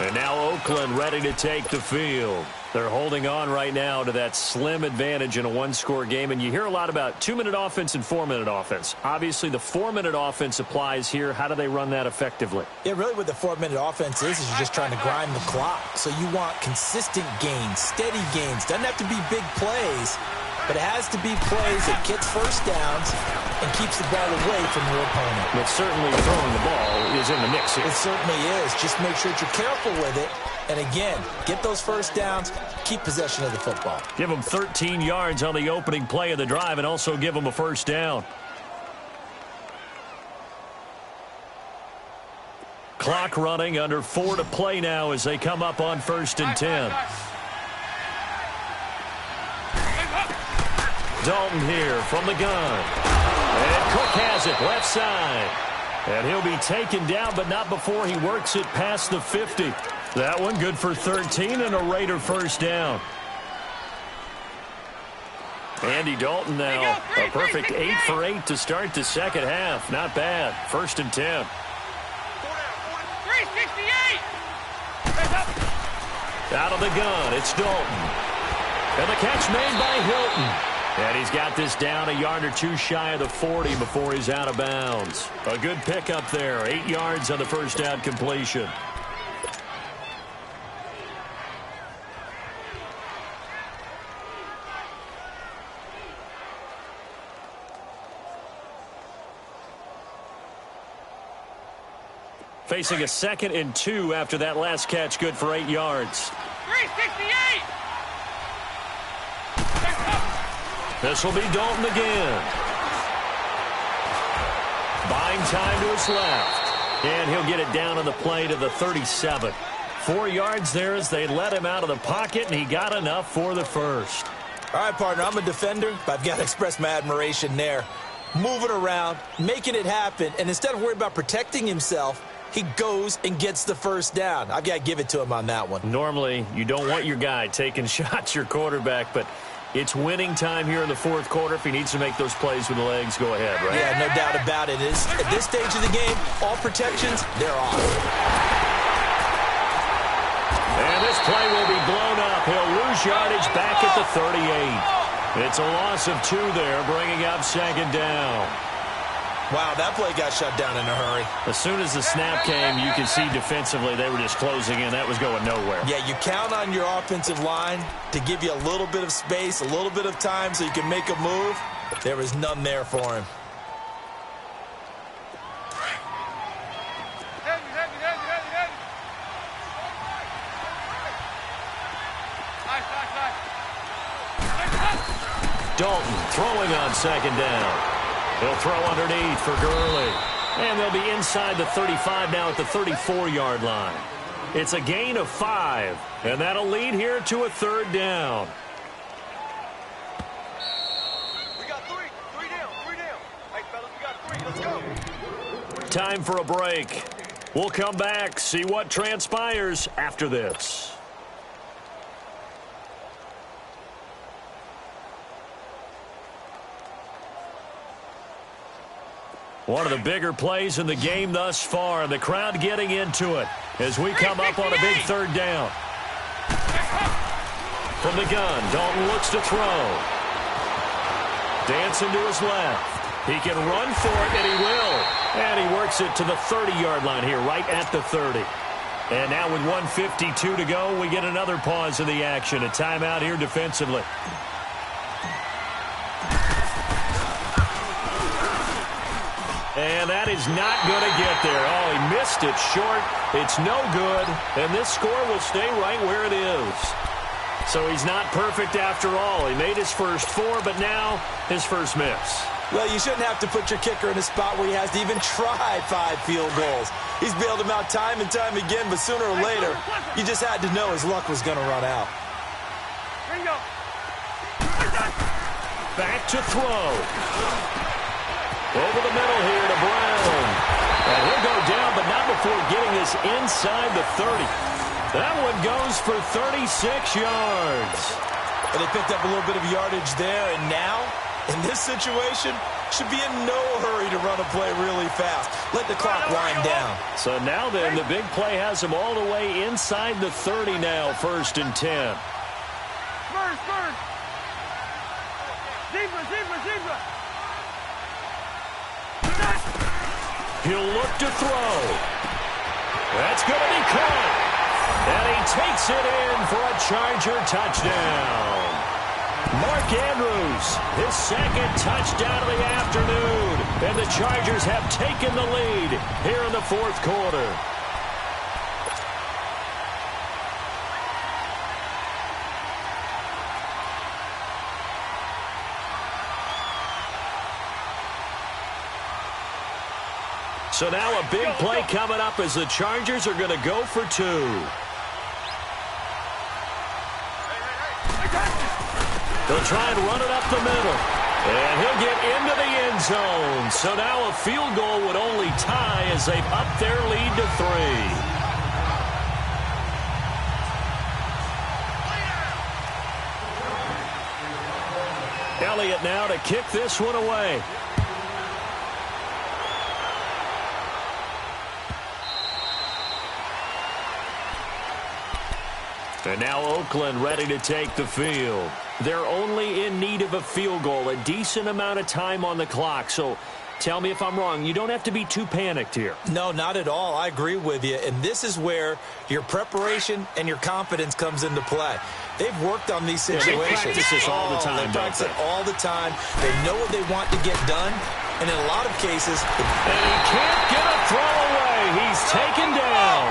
And now Oakland ready to take the field. They're holding on right now to that slim advantage in a one-score game. And you hear a lot about 2-minute offense and 4-minute offense. Obviously, the 4-minute offense applies here. How do they run that effectively?
Yeah, really what the 4-minute offense is you're just trying to grind the clock. So you want consistent gains, steady gains. Doesn't have to be big plays, but it has to be plays that gets first downs and keeps the ball away from your opponent.
But certainly throwing the ball is in the mix here.
It certainly is. Just make sure that you're careful with it. And again, get those first downs, keep possession of the football.
Give them 13 yards on the opening play of the drive and also give them a first down. Clock running, under 4 to play now as they come up on 1st and 10. Dalton here from the gun. And Cook has it left side. And he'll be taken down, but not before he works it past the 50. That one good for 13 and a Raider first down. Andy Dalton now, a perfect 8 for 8 to start the second half. Not bad. 1st and 10.
368.
Out of the gun, it's Dalton. And the catch made by Hilton. And he's got this down a yard or two shy of the 40 before he's out of bounds. A good pickup there. 8 yards on the first down completion. Facing a 2nd and 2 after that last catch, good for 8 yards.
368!
This will be Dalton again. Buying time to his left. And he'll get it down on the play to the 37. 4 yards there as they let him out of the pocket, and he got enough for the first.
All right, partner, I'm a defender, but I've got to express my admiration there. Moving around, making it happen, and instead of worrying about protecting himself, he goes and gets the first down. I've got to give it to him on that one.
Normally, you don't want your guy taking shots, your quarterback, but it's winning time here in the fourth quarter. If he needs to make those plays with the legs, go ahead, right?
Yeah, no doubt about it. At this stage of the game, all protections, they're off.
And this play will be blown up. He'll lose yardage back at the 38. It's a loss of 2 there, bringing up 2nd down.
Wow, that play got shut down in a hurry.
As soon as the snap came, you can see defensively they were just closing in. That was going nowhere.
Yeah, you count on your offensive line to give you a little bit of space, a little bit of time so you can make a move. There was none there for him.
Dalton throwing on 2nd down. He'll throw underneath for Gurley. And they'll be inside the 35 now at the 34-yard line. It's a gain of 5, and that'll lead here to a 3rd down.
We got 3. 3 down. 3 down. Hey, fellas, we got 3. Let's go.
Time for a break. We'll come back, see what transpires after this. One of the bigger plays in the game thus far, and the crowd getting into it as we come up on a big 3rd down. From the gun, Dalton looks to throw. Dancing to his left. He can run for it, and he will. And he works it to the 30-yard line here, right at the 30. And now with 1:52 to go, we get another pause in the action. A timeout here defensively. And that is not going to get there. Oh, he missed it short. It's no good. And this score will stay right where it is. So he's not perfect after all. He made his first 4, but now his first miss.
Well, you shouldn't have to put your kicker in a spot where he has to even try 5 field goals. He's bailed him out time and time again, but sooner or later, you just had to know his luck was going to run out.
Here you go.
Back to throw. Over the middle here to Brown. And he'll go down, but not before getting this inside the 30. That one goes for 36 yards.
And they picked up a little bit of yardage there, and now, in this situation, should be in no hurry to run a play really fast. Let the clock wind down.
So now then, the big play has him all the way inside the 30 now, 1st and 10.
Spurs. Zebra.
He'll look to throw. That's going to be caught. And he takes it in for a Charger touchdown. Mark Andrews, his 2nd touchdown of the afternoon. And the Chargers have taken the lead here in the 4th quarter. So now a big play coming up as the Chargers are going to go for 2. They'll try and run it up the middle. And he'll get into the end zone. So now a field goal would only tie as they've upped their lead to 3. Elliott now to kick this one away. And now Oakland ready to take the field. They're only in need of a field goal, a decent amount of time on the clock. So tell me if I'm wrong. You don't have to be too panicked here.
No, not at all. I agree with you. And this is where your preparation and your confidence comes into play. They've worked on these situations.
They practice this all the time,
They practice it all the time. They know what they want to get done. And in a lot of cases...
And he can't get a throw away. He's taken down.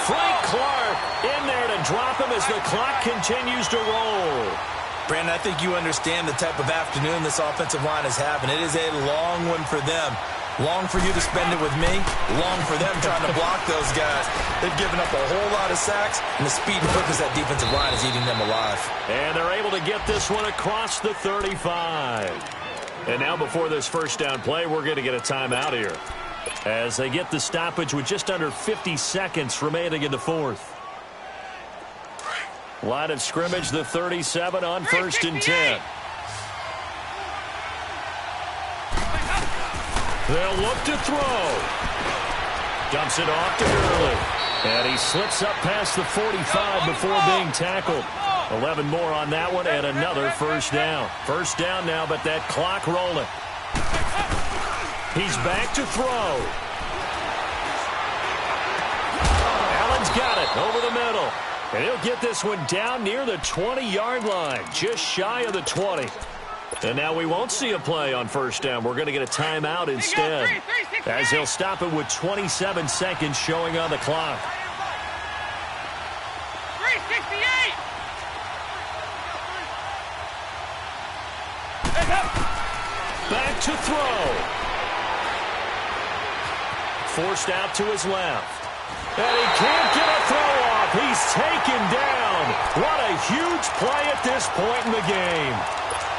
Frank Clark in there to drop him as the clock continues to roll.
Brandon, I think you understand the type of afternoon this offensive line is having. It is a long one for them. Long for you to spend it with me. Long for them trying to block those guys. They've given up a whole lot of sacks, and the speed and quickness of that defensive line is eating them alive.
And they're able to get this one across the 35. And now before this first down play, we're going to get a timeout here as they get the stoppage with just under 50 seconds remaining in the fourth. Line of scrimmage, the 37 on 1st and 10. They'll look to throw. Dumps it off to Gurley. And he slips up past the 45 before being tackled. 11 more on that one and another first down. First down now, but that clock rolling. He's back to throw. Allen's got it over the middle. And he'll get this one down near the 20-yard line, just shy of the 20. And now we won't see a play on first down. We're going to get a timeout instead, as he'll stop it with 27 seconds showing on the clock.
368.
Back to throw. Forced out to his left. And he can't get a throw off. He's taken down. What a huge play at this point in the game.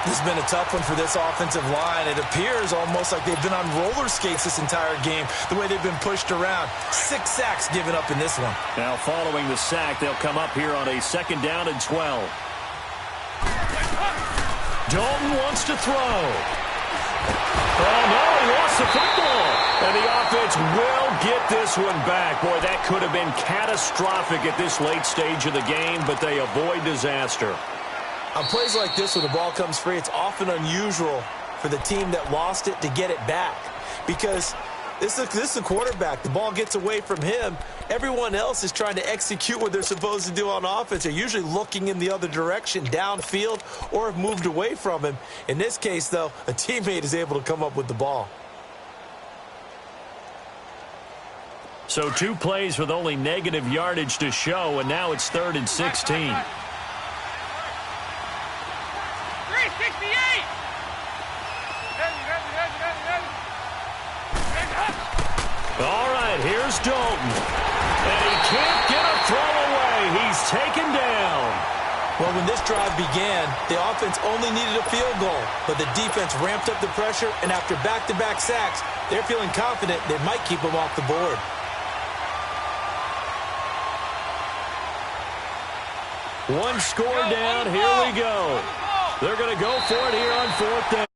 This has been a tough one for this offensive line. It appears almost like they've been on roller skates this entire game, the way they've been pushed around. 6 sacks given up in this one.
Now following the sack, they'll come up here on a 2nd down and 12. Dalton wants to throw. Oh, no, he lost the football. And the offense will get this one back. Boy, that could have been catastrophic at this late stage of the game, but they avoid disaster.
On plays like this, when the ball comes free, it's often unusual for the team that lost it to get it back. Because this is the quarterback. The ball gets away from him. Everyone else is trying to execute what they're supposed to do on offense. They're usually looking in the other direction, downfield, or have moved away from him. In this case, though, a teammate is able to come up with the ball.
So 2 plays with only negative yardage to show, and now it's 3rd and 16.
368.
All right, here's Dalton. And he can't get a throw away. He's taken down.
Well, when this drive began, the offense only needed a field goal, but the defense ramped up the pressure, and after back-to-back sacks, they're feeling confident they might keep them off the board.
One score down. Here we go. They're going to go for it here on 4th down.